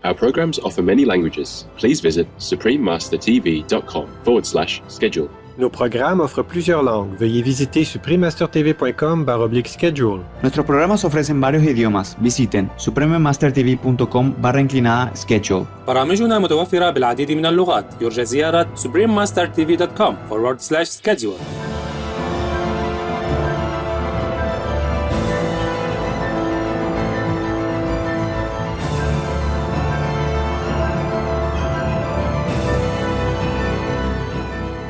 Our programs offer many languages. Please visit suprememastertv.com/schedule. Nos programmes offrent plusieurs langues. Veuillez visiter suprememastertv.com/schedule. Nuestros programas ofrecen varios idiomas. Visiten suprememastertv.com/schedule. برامجنا متوفرة بالعديد من اللغات. يرجى زيارة suprememastertv.com/schedule.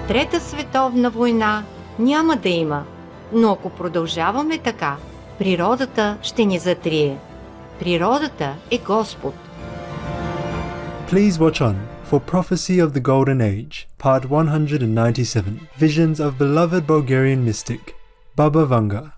Трета световна война няма да има, но ако продължаваме така, природата ще ни затрие. Природата е Господ. Please watch on for Prophecy of the Golden Age, Part 197, Visions of Beloved Bulgarian Mystic, Baba Vanga.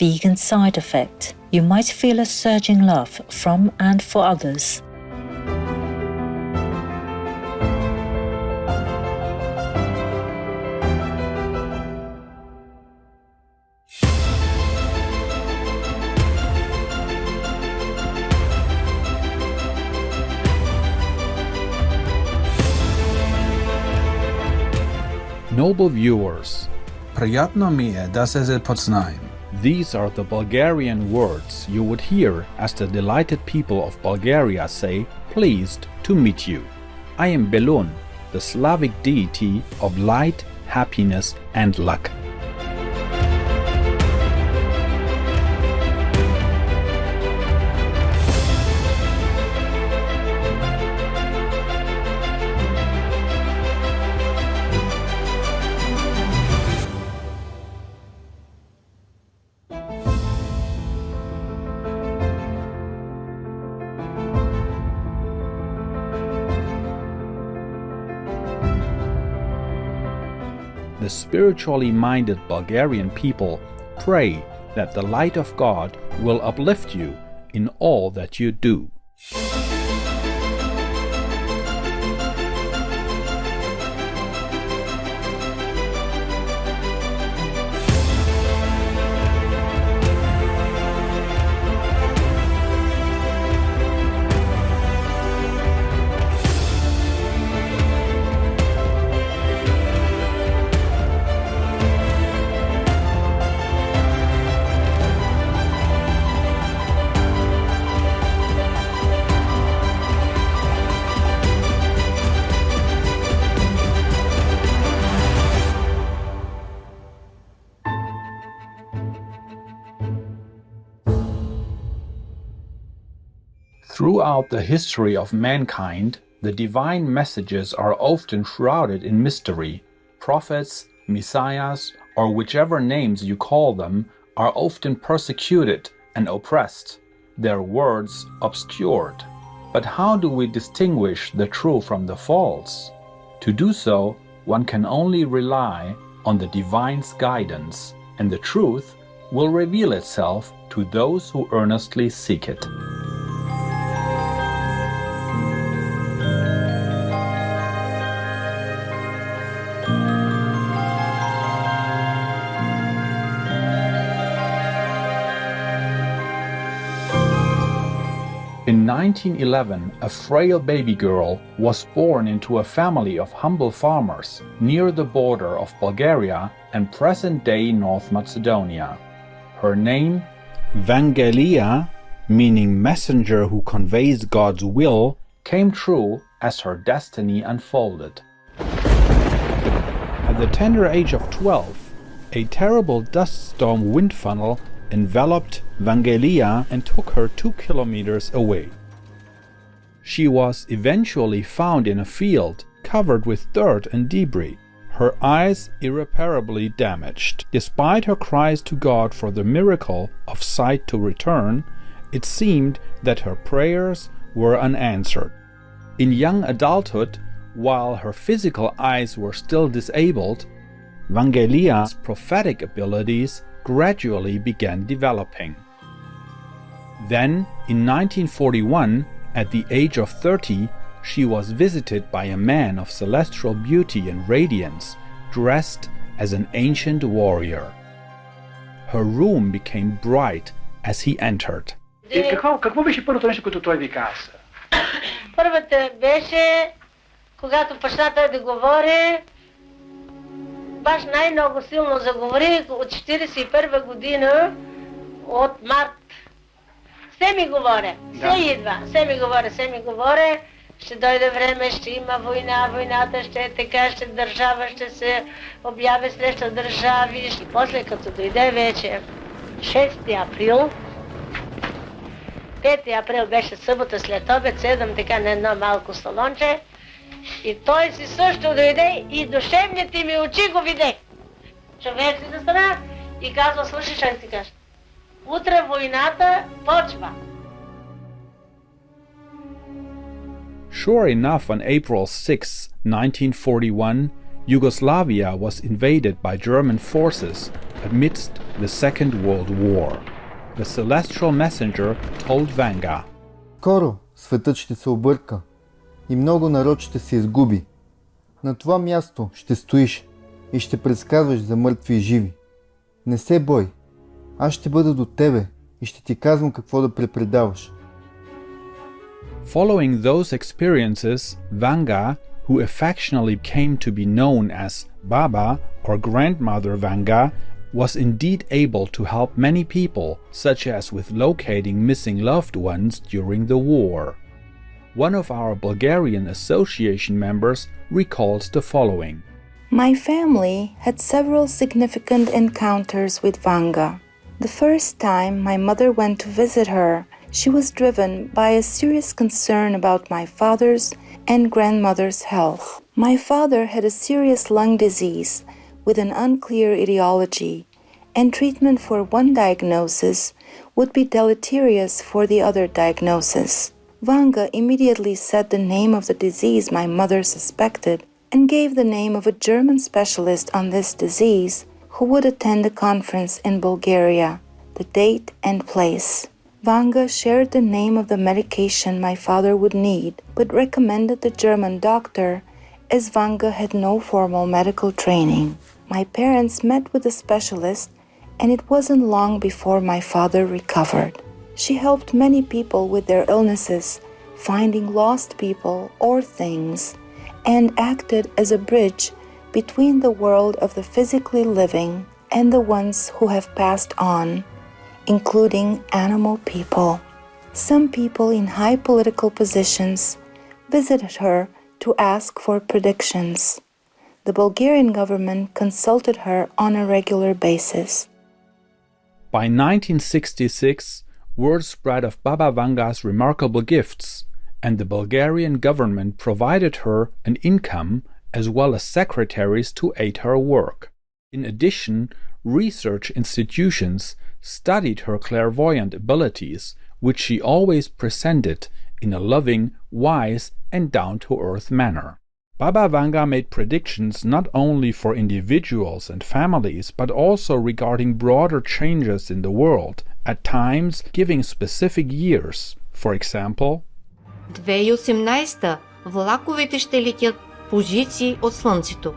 Vegan side effect. You might feel a surging love from and for others. Noble viewers, приятно ми е да се запознаем. These are the Bulgarian words you would hear as the delighted people of Bulgaria say, pleased to meet you. I am Belun, the Slavic deity of light, happiness and luck. The spiritually minded Bulgarian people pray that the light of God will uplift you in all that you do. Throughout the history of mankind, the divine messages are often shrouded in mystery. Prophets, messiahs, or whichever names you call them, are often persecuted and oppressed, their words obscured. But how do we distinguish the true from the false? To do so, one can only rely on the divine's guidance, and the truth will reveal itself to those who earnestly seek it. In 1911, a frail baby girl was born into a family of humble farmers near the border of Bulgaria and present-day North Macedonia. Her name, Vanga, meaning messenger who conveys God's will, came true as her destiny unfolded. At the tender age of 12, a terrible dust storm wind funnel enveloped Vanga and took her 2 kilometers away. She was eventually found in a field covered with dirt and debris, her eyes irreparably damaged. Despite her cries to God for the miracle of sight to return, it seemed that her prayers were unanswered. In young adulthood, while her physical eyes were still disabled, Vangelia's prophetic abilities gradually began developing. Then, in 1941, at the age of 30, she was visited by a man of celestial beauty and radiance, dressed as an ancient warrior. Her room became bright as he entered. Какво беше първото нещо, което той ви каза? Първата беше, когато почна да говори, баш най-много силно заговори от 41 година, от март. Все ми говоря, все ми говоря, ще дойде време, ще има война, войната ще е така, ще държава, ще се обяви срещу държави. И после като дойде вече 6 април, 5 април беше събота след обед, седам така на едно малко салонче и той си също дойде и душевните ми очи го виде. Човек си застана и казва, слушай, ще ти кажа, утре войната почва. Sure enough, on April 6, 1941, Yugoslavia was invaded by German forces amidst the Second World War. The celestial messenger told Vanga, Скоро светът ще се обърка и много народ ще се изгуби. На това място ще стоиш и ще предсказваш за мъртви и живи. Не се бой, аз ще бъда до тебе и ще ти казвам какво да препредаваш. Following those experiences, Vanga, who affectionately came to be known as Baba or Grandmother Vanga, was indeed able to help many people, such as with locating missing loved ones during the war. One of our Bulgarian association members recalls the following. My family had several significant encounters with Vanga. The first time my mother went to visit her, she was driven by a serious concern about my father's and grandmother's health. My father had a serious lung disease with an unclear etiology, and treatment for one diagnosis would be deleterious for the other diagnosis. Vanga immediately said the name of the disease my mother suspected and gave the name of a German specialist on this disease who would attend a conference in Bulgaria, the date and place. Vanga shared the name of the medication my father would need, but recommended the German doctor as Vanga had no formal medical training. My parents met with the specialist, and it wasn't long before my father recovered. She helped many people with their illnesses, finding lost people or things, and acted as a bridge between the world of the physically living and the ones who have passed on, including animal people. Some people in high political positions visited her to ask for predictions. The Bulgarian government consulted her on a regular basis. By 1966, word spread of Baba Vanga's remarkable gifts, and the Bulgarian government provided her an income as well as secretaries to aid her work. In addition, research institutions studied her clairvoyant abilities, which she always presented in a loving, wise, and down-to-earth manner. Baba Vanga made predictions not only for individuals and families, but also regarding broader changes in the world, at times giving specific years. For example, 2018 влаковете ще летят позиции от Слънцето.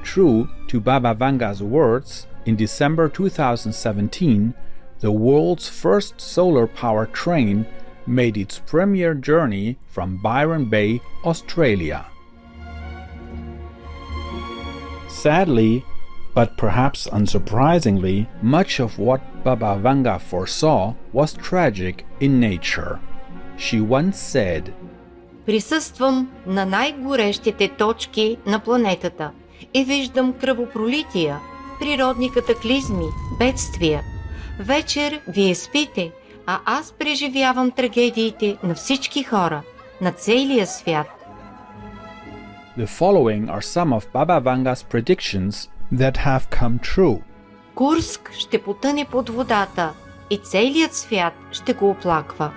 True to Baba Vanga's words, in December 2017, the world's first solar-powered train made its premier journey from Byron Bay, Australia. Sadly, but perhaps unsurprisingly, much of what Baba Vanga foresaw was tragic in nature. She once said, Присъствам на най-горещите точки на планетата и виждам кръвопролития, природни катаклизми, бедствия. Вечер вие спите, а аз преживявам трагедиите на всички хора, на целия свят. The following are some of Baba Vanga's predictions that have come true. Курск ще потъне под водата и целият свят ще го оплаква.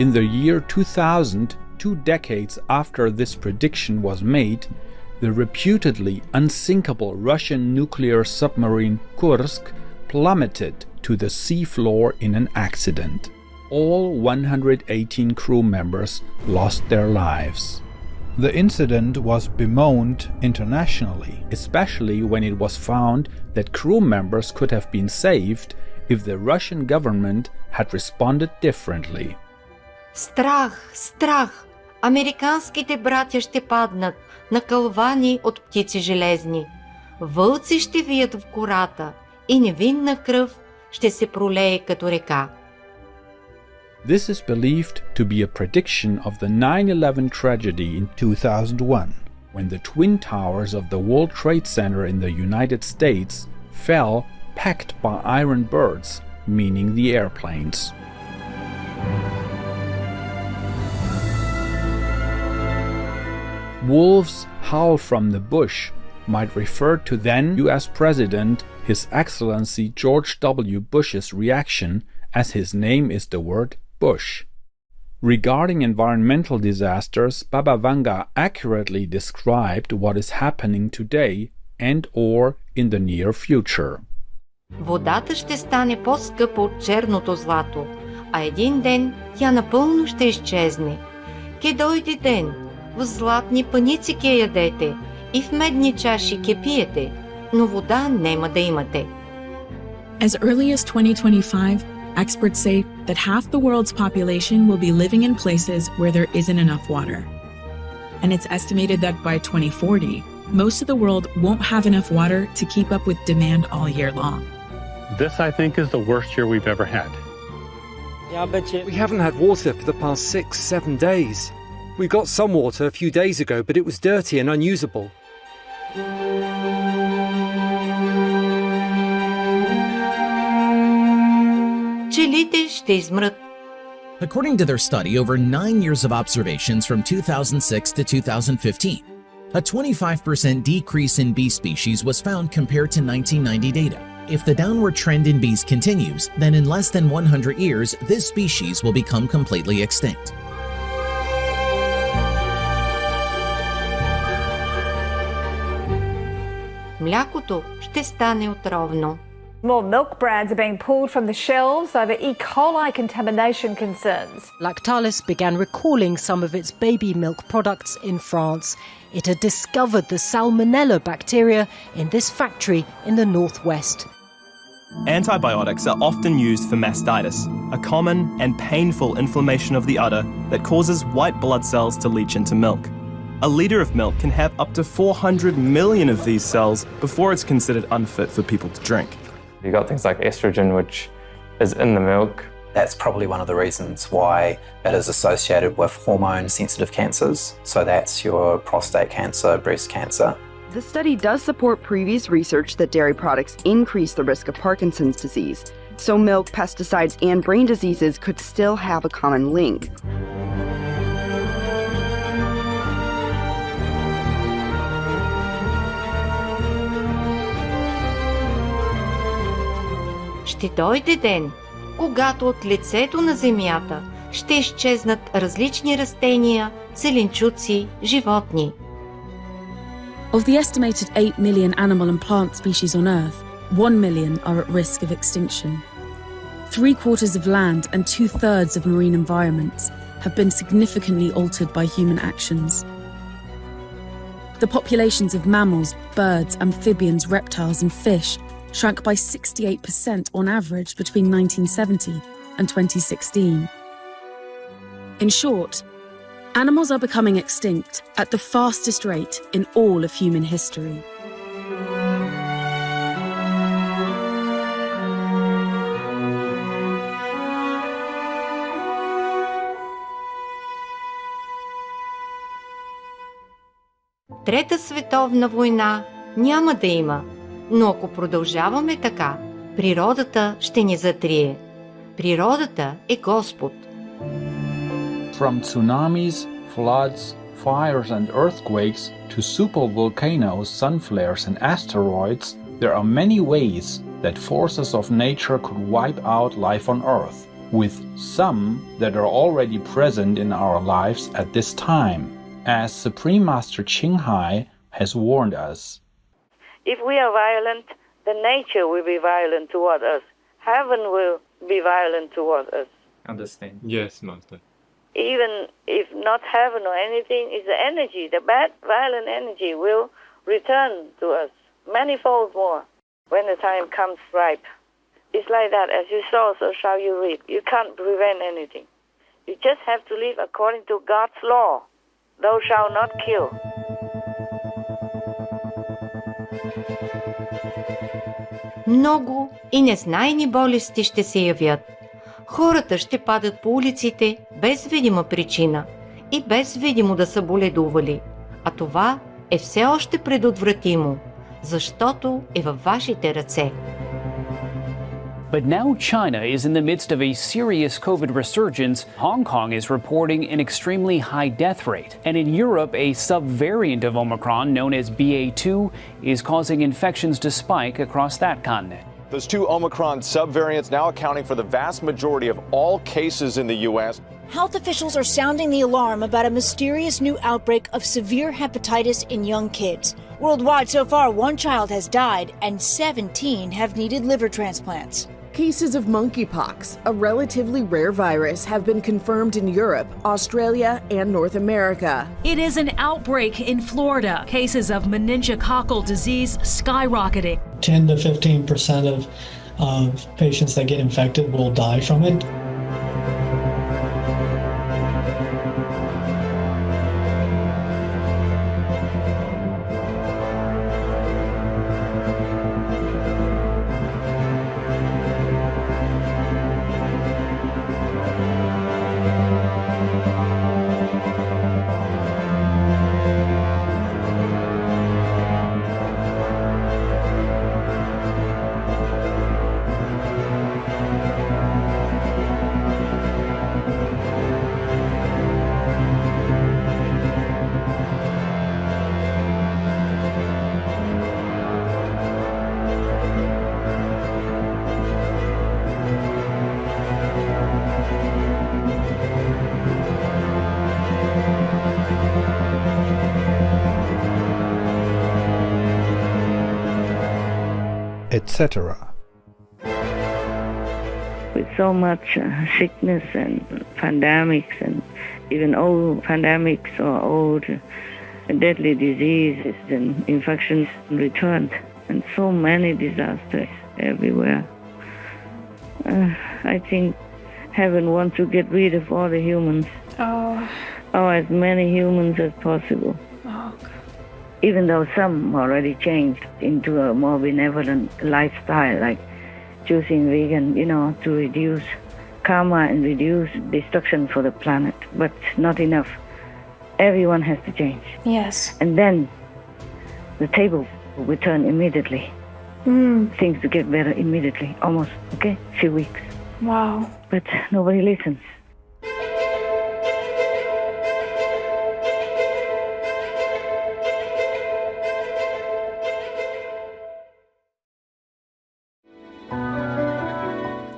In the year 2000, 2 decades after this prediction was made, the reputedly unsinkable Russian nuclear submarine Kursk plummeted to the seafloor in an accident. All 118 crew members lost their lives. The incident was bemoaned internationally, especially when it was found that crew members could have been saved if the Russian government had responded differently. Страх, страх! Американските братя ще паднат, накълвани от птици железни. Вълци ще вият в гората и невинна кръв ще се пролее като река. This is believed to be a prediction of the 9/11 tragedy in 2001, when the twin towers of the World Trade Center in the United States fell packed by iron birds, meaning the airplanes. Wolves howl from the bush might refer to then US President His Excellency George W. Bush's reaction, as his name is the word Bush. Regarding environmental disasters, Baba Vanga accurately described what is happening today and or in the near future. Водата ще стане по-скъпа от черното злато, а един ден тя напълно ще изчезне. Ке дойде ден, в златни паници ке ядете и в медни чаши ке пиете, но вода нема да имате. As early as 2025, experts say that half the world's population will be living in places where there isn't enough water. And it's estimated that by 2040, most of the world won't have enough water to keep up with demand all year long. This, I think, is the worst year we've ever had. We haven't had water for the past 6-7 days. We got some water a few days ago, but it was dirty and unusable. Пчелите ще измрат. According to their study over 9 years of observations from 2006 to 2015, a 25% decrease in bee species was found compared to 1990 data. If the downward trend in bees continues, then in less than 100 years, this species will become completely extinct. Млякото ще стане отровно. More milk brands are being pulled from the shelves over E. coli contamination concerns. Lactalis began recalling some of its baby milk products in France. It had discovered the salmonella bacteria in this factory in the northwest. Antibiotics are often used for mastitis, a common and painful inflammation of the udder that causes white blood cells to leach into milk. A litre of milk can have up to 400 million of these cells before it's considered unfit for people to drink. You've got things like estrogen, which is in the milk. That's probably one of the reasons why it is associated with hormone-sensitive cancers. So that's your prostate cancer, breast cancer. The study does support previous research that dairy products increase the risk of Parkinson's disease. So milk, pesticides, and brain diseases could still have a common link. Ще дойде ден, когато от лицето на земята ще изчезнат различни растения, зеленчуци, животни. Of the estimated 8 million animal and plant species on Earth, 1 million are at risk of extinction. 3/4 of land and 2/3 of marine environments have been significantly altered by human actions. The populations of mammals, birds, amphibians, reptiles, and fish shrank by 68% on average between 1970 and 2016. In short, animals are becoming extinct at the fastest rate in all of human history. Трета световна война няма да има, но ако продължаваме така, природата ще ни затрие. Природата е Господ. From tsunamis, floods, fires and earthquakes to supervolcanoes, sun flares and asteroids, there are many ways that forces of nature could wipe out life on Earth, with some that are already present in our lives at this time, as Supreme Master Ching Hai has warned us. If we are violent, then nature will be violent toward us. Heaven will be violent toward us. Understand. Yes, Master. Even if not heaven or anything, it's the energy, the bad, violent energy will return to us manifold more when the time comes ripe. It's like that. As you sow, so shall you reap. You can't prevent anything. You just have to live according to God's law. Thou shalt not kill. Много и незнайни болести ще се явят. Хората ще падат по улиците без видима причина и без видимо да са боледували. А това е все още предотвратимо, защото е във вашите ръце. But now China is in the midst of a serious COVID resurgence. Hong Kong is reporting an extremely high death rate. And in Europe, a subvariant of Omicron known as BA2 is causing infections to spike across that continent. Those two Omicron subvariants now accounting for the vast majority of all cases in the U.S. Health officials are sounding the alarm about a mysterious new outbreak of severe hepatitis in young kids. Worldwide, so far, 1 child has died and 17 have needed liver transplants. Cases of monkeypox, a relatively rare virus, have been confirmed in Europe, Australia, and North America. It is an outbreak in Florida. Cases of meningococcal disease skyrocketing. 10 to 15% of patients that get infected will die from it. etc. With so much sickness and pandemics and even old pandemics or old deadly diseases and infections returned and so many disasters everywhere. I think heaven wants to get rid of all the humans. Or as many humans as possible. Even though some already changed into a more benevolent lifestyle, like choosing vegan, to reduce karma and reduce destruction for the planet. But not enough. Everyone has to change. Yes. And then the table will turn immediately. Things to get better immediately, almost, okay? Few weeks. Wow. But nobody listens.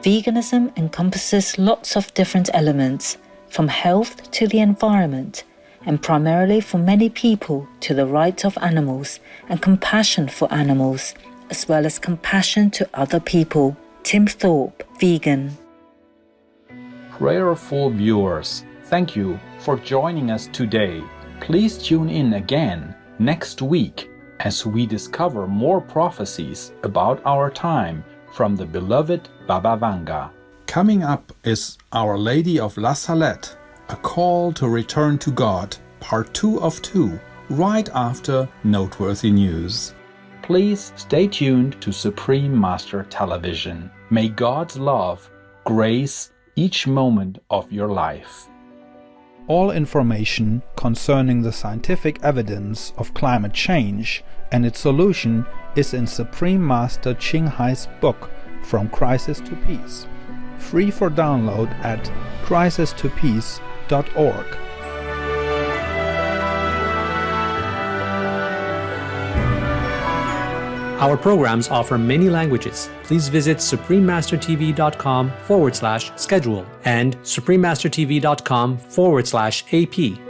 Veganism encompasses lots of different elements, from health to the environment, and primarily for many people to the rights of animals and compassion for animals, as well as compassion to other people. Tim Thorpe, vegan. Prayerful viewers, thank you for joining us today. Please tune in again next week as we discover more prophecies about our time from the beloved Baba Vanga. Coming up is Our Lady of La Salette, A Call to Return to God, Part 2 of 2, right after Noteworthy News. Please stay tuned to Supreme Master Television. May God's love grace each moment of your life. All information concerning the scientific evidence of climate change and its solution is in Supreme Master Ching Hai's book, From Crisis to Peace. free for download at crisistopeace.org. Our programs offer many languages. Please visit suprememastertv.com/schedule and suprememastertv.com/AP